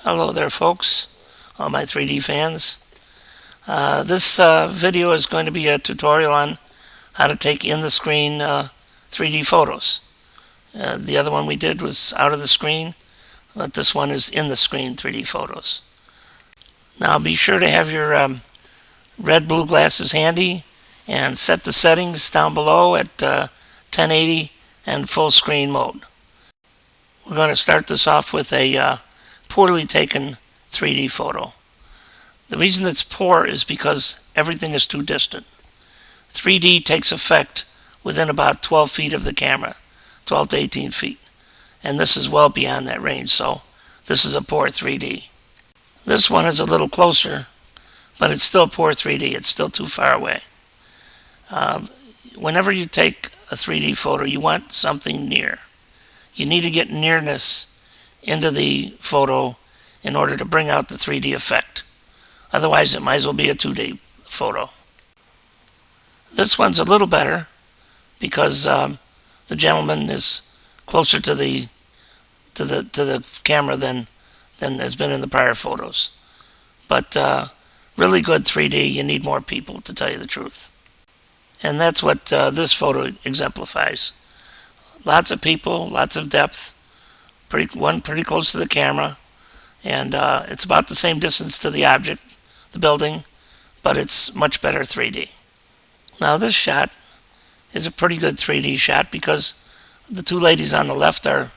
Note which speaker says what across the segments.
Speaker 1: Hello there, folks, all my 3D fans. This video is going to be a tutorial on how to take in the screen 3D photos. The other one we did was out of the screen, but this one is in the screen 3D photos. Now be sure to have your red-blue glasses handy and set the settings down below at 1080 and full screen mode. We're going to start this off with a poorly taken 3D photo. The reason it's poor is because everything is too distant. 3D takes effect within about 12 feet of the camera, 12 to 18 feet. And this is well beyond that range, so this is a poor 3D. This one is a little closer, but it's still poor 3D. It's still too far away. Whenever you take a 3D photo, you want something near. You need to get nearness into the photo in order to bring out the 3D effect. Otherwise, it might as well be a 2D photo. This one's a little better because the gentleman is closer to the camera than has been in the prior photos. But really good 3D, you need more people, to tell you the truth. And that's what this photo exemplifies. Lots of people, lots of depth, pretty close to the camera, and it's about the same distance to the object, the building, but it's much better 3D. Now this shot is a pretty good 3D shot because the two ladies on the left are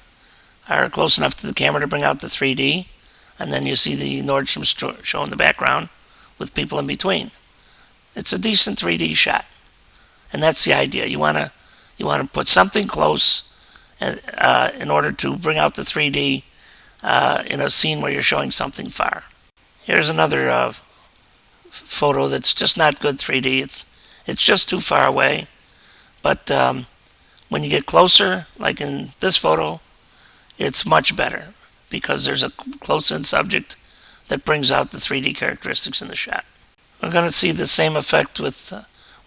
Speaker 1: close enough to the camera to bring out the 3D, and then you see the Nordstrom show in the background with people in between. It's a decent 3D shot, and that's the idea. You want to put something close in order to bring out the 3D in a scene where you're showing something far. Here's another photo that's just not good 3D. It's just too far away. But when you get closer, like in this photo, it's much better because there's a close-in subject that brings out the 3D characteristics in the shot. We're going to see the same effect with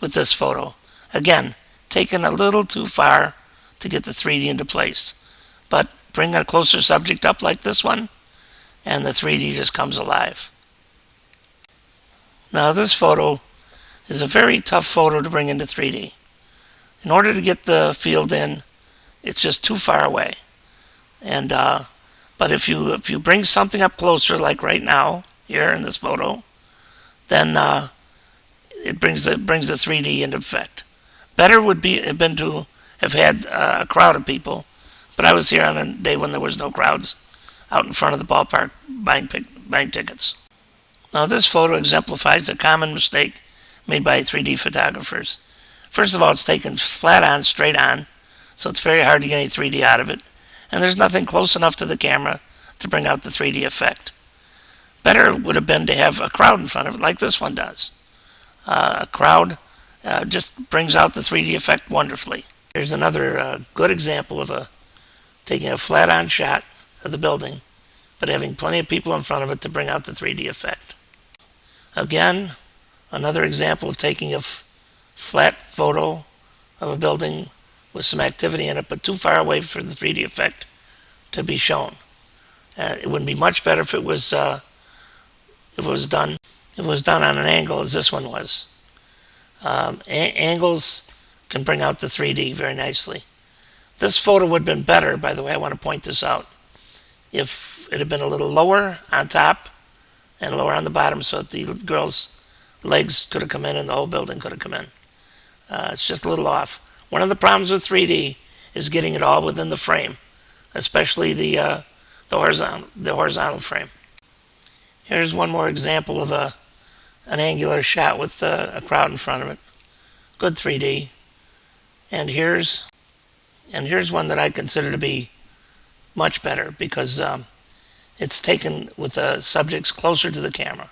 Speaker 1: this photo. Again, taken a little too far to get the 3D into place. But bring a closer subject up like this one, and the 3D just comes alive. Now this photo is a very tough photo to bring into 3D. In order to get the field in, it's just too far away. And but if you bring something up closer, like right now here in this photo, then it brings the 3D into effect. Better would have been to have had a crowd of people, but I was here on a day when there was no crowds out in front of the ballpark buying tickets. Now this photo exemplifies a common mistake made by 3D photographers. First of all, it's taken flat on, straight on, so it's very hard to get any 3D out of it, and there's nothing close enough to the camera to bring out the 3D effect. Better would have been to have a crowd in front of it, like this one does. A crowd just brings out the 3D effect wonderfully. Here's another good example of taking a flat-on shot of the building, but having plenty of people in front of it to bring out the 3D effect. Again, another example of taking a flat photo of a building with some activity in it, but too far away for the 3D effect to be shown. It would be much better if it was done on an angle, as this one was. Angles can bring out the 3D very nicely. This photo would have been better, by the way, I want to point this out, if it had been a little lower on top and lower on the bottom so that the girl's legs could have come in and the whole building could have come in. It's just a little off. One of the problems with 3D is getting it all within the frame, especially the horizontal frame. Here's one more example of an angular shot with a crowd in front of it. Good 3D. And here's one that I consider to be much better because it's taken with the subjects closer to the camera.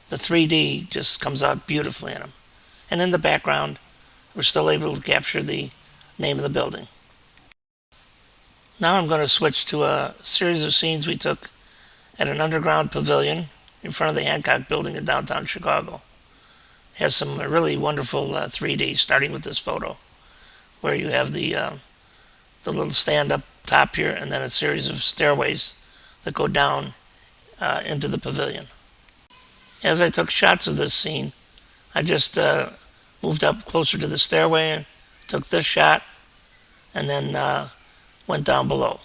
Speaker 1: The 3D just comes out beautifully in them. And in the background, we're still able to capture the name of the building. Now I'm going to switch to a series of scenes we took at an underground pavilion in front of the Hancock Building in downtown Chicago. It has some really wonderful 3D, starting with this photo, where you have the little stand up top here, and then a series of stairways that go down into the pavilion. As I took shots of this scene, I just moved up closer to the stairway and took this shot, and then went down below.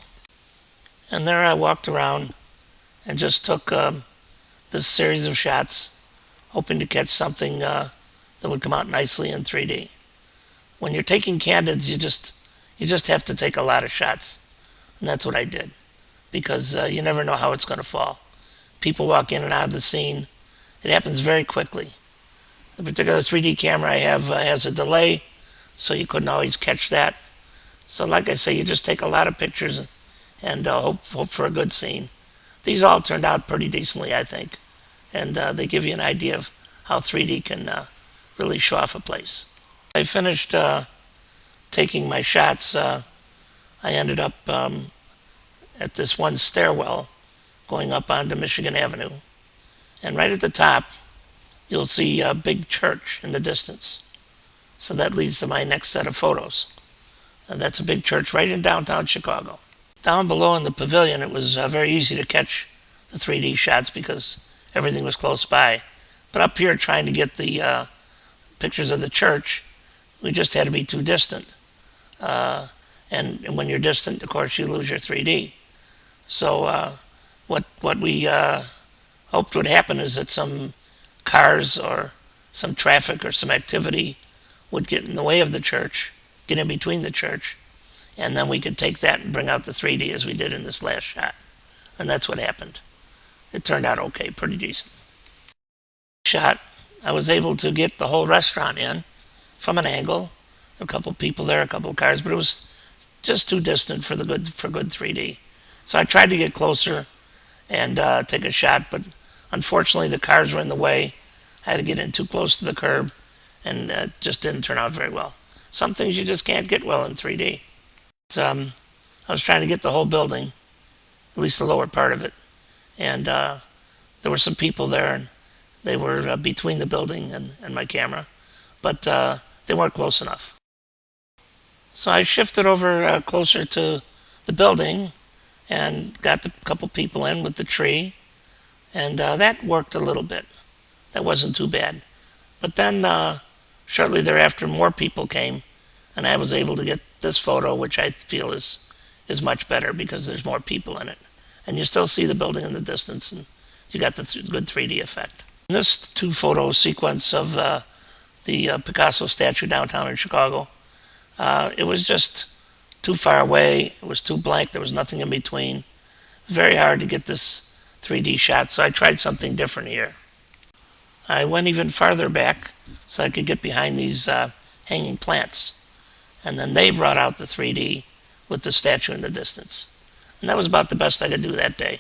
Speaker 1: And there I walked around and just took this series of shots, hoping to catch something that would come out nicely in 3D. When you're taking candids, you just have to take a lot of shots, and that's what I did, because you never know how it's going to fall. People walk in and out of the scene. It happens very quickly. The particular 3D camera I have has a delay, so you couldn't always catch that. So like I say, you just take a lot of pictures and hope for a good scene. These all turned out pretty decently, I think, and they give you an idea of how 3D can really show off a place. I finished taking my shots. I ended up at this one stairwell going up onto Michigan Avenue, and right at the top you'll see a big church in the distance. So that leads to my next set of photos. That's a big church right in downtown Chicago. Down below in the pavilion, it was very easy to catch the 3D shots because everything was close by. But up here, trying to get the pictures of the church, we just had to be too distant. And when you're distant, of course, you lose your 3D. So what we hoped would happen is that some cars or some traffic or some activity would get in the way of the church, get in between the church, and then we could take that and bring out the 3D as we did in this last shot. And that's what happened. It turned out okay, pretty decent. Shot, I was able to get the whole restaurant in from an angle. A couple people there, a couple cars, but it was just too distant for good 3D. So I tried to get closer and take a shot, but unfortunately the cars were in the way. I had to get in too close to the curb, and it just didn't turn out very well. Some things you just can't get well in 3D. I was trying to get the whole building, at least the lower part of it, and there were some people there, and they were between the building and my camera, but they weren't close enough. So I shifted over closer to the building and got a couple people in with the tree, and that worked a little bit. That wasn't too bad. But then shortly thereafter, more people came, and I was able to get this photo, which I feel is much better because there's more people in it. And you still see the building in the distance, and you got the good 3D effect. In this two-photo sequence of the Picasso statue downtown in Chicago, it was just too far away. It was too blank. There was nothing in between. Very hard to get this 3D shot, so I tried something different here. I went even farther back so I could get behind these hanging plants. And then they brought out the 3D with the statue in the distance. And that was about the best I could do that day.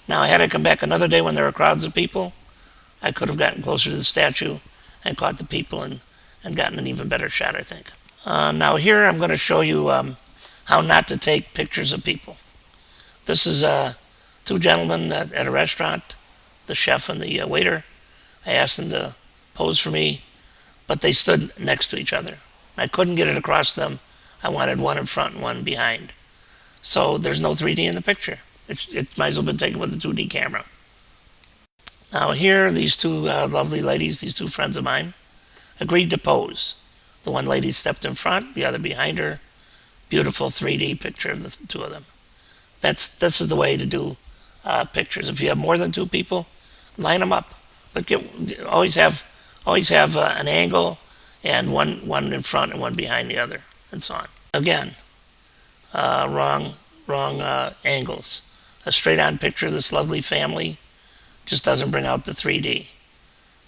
Speaker 1: Now, had I come back another day when there were crowds of people, I could have gotten closer to the statue and caught the people and gotten an even better shot, I think. Now here I'm going to show you how not to take pictures of people. This is two gentlemen at a restaurant, the chef and the waiter. I asked them to pose for me, but they stood next to each other. I couldn't get it across them. I wanted one in front and one behind. So there's no 3D in the picture. It might as well have been taken with a 2D camera. Now here, these two lovely ladies, these two friends of mine, agreed to pose. The one lady stepped in front, the other behind her. Beautiful 3D picture of the two of them. This is the way to do pictures. If you have more than two people, line them up. But always have an angle and one in front and one behind the other, and so on. Again, wrong angles. A straight-on picture of this lovely family just doesn't bring out the 3D.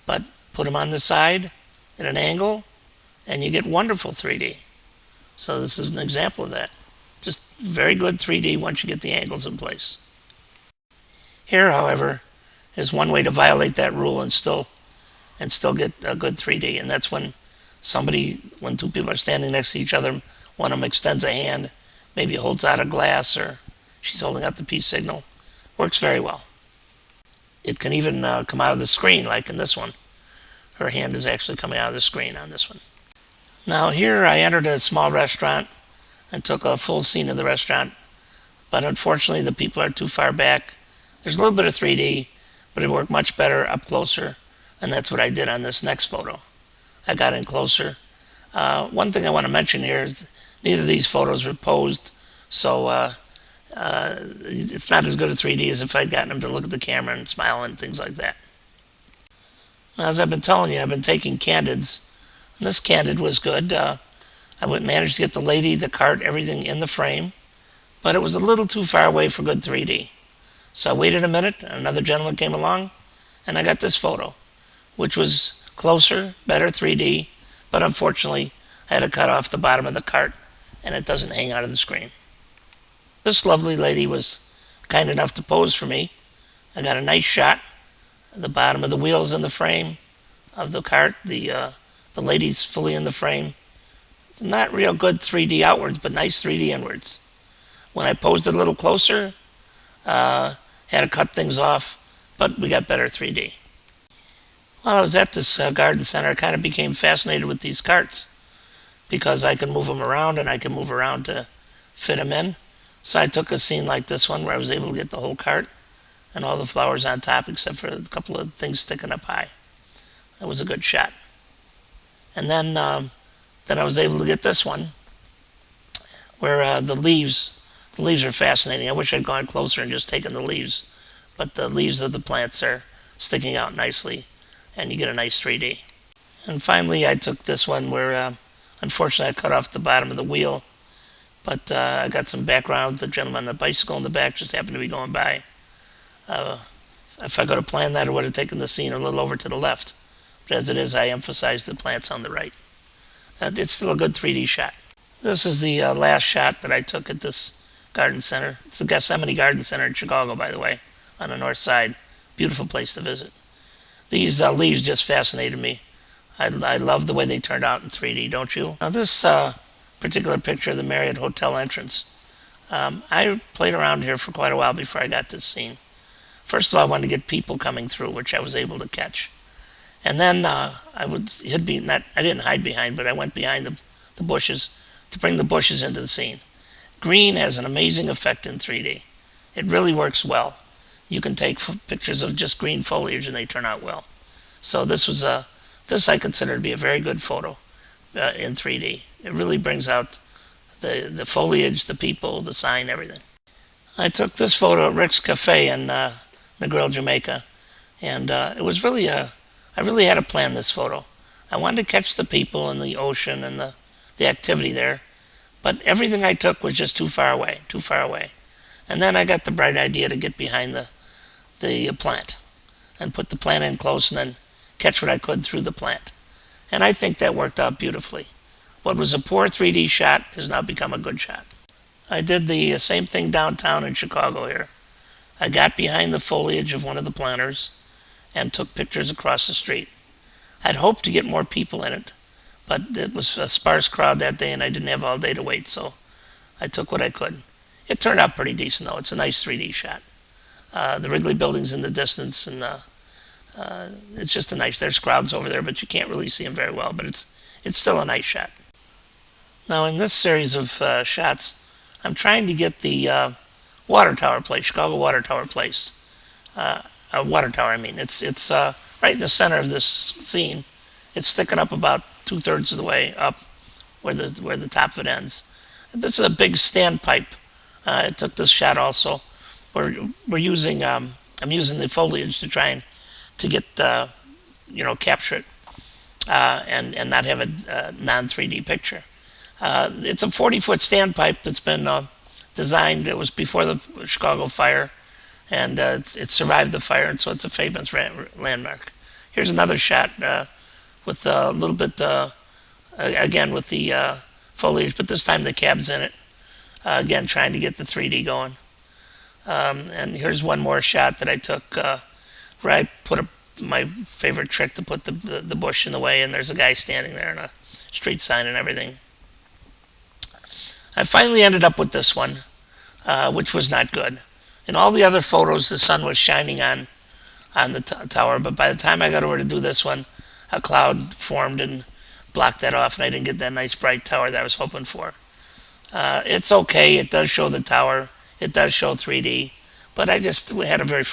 Speaker 1: But put them on the side at an angle, and you get wonderful 3D. So this is an example of that. Just very good 3D once you get the angles in place. Here, however, is one way to violate that rule and still get a good 3D, and that's when two people are standing next to each other, one of them extends a hand, maybe holds out a glass, or she's holding out the peace signal. Works very well. It can even come out of the screen, like in this one. Her hand is actually coming out of the screen on this one. Now here I entered a small restaurant and took a full scene of the restaurant, but unfortunately the people are too far back. There's a little bit of 3D, but it worked much better up closer, and that's what I did on this next photo. I got in closer. One thing I want to mention here is neither of these photos were posed, so it's not as good a 3D as if I'd gotten them to look at the camera and smile and things like that. Now, as I've been telling you, I've been taking candids, and this candid was good. I managed to get the lady, the cart, everything in the frame, but it was a little too far away for good 3D. So I waited a minute, and another gentleman came along, and I got this photo, which was closer, better 3D, but unfortunately, I had to cut off the bottom of the cart, and it doesn't hang out of the screen. This lovely lady was kind enough to pose for me. I got a nice shot. The bottom of the wheels in the frame of the cart. The lady's fully in the frame. It's not real good 3D outwards, but nice 3D inwards. When I posed it a little closer, had to cut things off, but we got better 3D. While I was at this garden center, I kind of became fascinated with these carts because I can move them around and I can move around to fit them in. So I took a scene like this one where I was able to get the whole cart and all the flowers on top except for a couple of things sticking up high. That was a good shot. And then I was able to get this one where the leaves are fascinating. I wish I'd gone closer and just taken the leaves, but the leaves of the plants are sticking out nicely and you get a nice 3D. And finally I took this one where unfortunately I cut off the bottom of the wheel, but I got some background. The gentleman on the bicycle in the back just happened to be going by. If I could have planned that, I would have taken the scene a little over to the left. But as it is, I emphasized the plants on the right. It's still a good 3D shot. This is the last shot that I took at this garden center. It's the Gethsemane Garden Center in Chicago, by the way, on the north side. Beautiful place to visit. These leaves just fascinated me. I love the way they turned out in 3D, don't you? Now this particular picture of the Marriott Hotel entrance, I played around here for quite a while before I got this scene. First of all, I wanted to get people coming through, which I was able to catch. And then I didn't hide behind, but I went behind the bushes to bring the bushes into the scene. Green has an amazing effect in 3D. It really works well. You can take pictures of just green foliage and they turn out well. So this I consider to be a very good photo in 3D. It really brings out the foliage, the people, the sign, everything. I took this photo at Rick's Cafe in Negril, Jamaica, and it was really I really had to plan this photo. I wanted to catch the people and the ocean and the activity there, but everything I took was just too far away. And then I got the bright idea to get behind the plant and put the plant in close and then catch what I could through the plant. And I think that worked out beautifully. What was a poor 3D shot has now become a good shot. I did the same thing downtown in Chicago here. I got behind the foliage of one of the planters and took pictures across the street. I'd hoped to get more people in it, but it was a sparse crowd that day and I didn't have all day to wait, so I took what I could. It turned out pretty decent though. It's a nice 3D shot. The Wrigley Building's in the distance and it's just a nice, there's crowds over there, but you can't really see them very well, but it's still a nice shot. Now in this series of shots, I'm trying to get the water tower place, Chicago Water Tower place. Water tower, I mean. It's right in the center of this scene. It's sticking up about 2/3 of the way up where the top of it ends. And this is a big standpipe. I took this shot also. We're using I'm using the foliage to try and to get capture it and not have a non-3D picture. It's a 40-foot standpipe that's been designed. It was before the Chicago fire, and it survived the fire, and so it's a famous landmark. Here's another shot with a little bit, again with the foliage, but this time the cab's in it. Again, trying to get the 3D going. And here's one more shot that I took where I put my favorite trick to put the bush in the way, and there's a guy standing there and a street sign and everything. I finally ended up with this one, which was not good. In all the other photos, the sun was shining on the tower, but by the time I got over to do this one, a cloud formed and blocked that off, and I didn't get that nice bright tower that I was hoping for. It's okay. It does show the tower. It does show 3D, But we had a very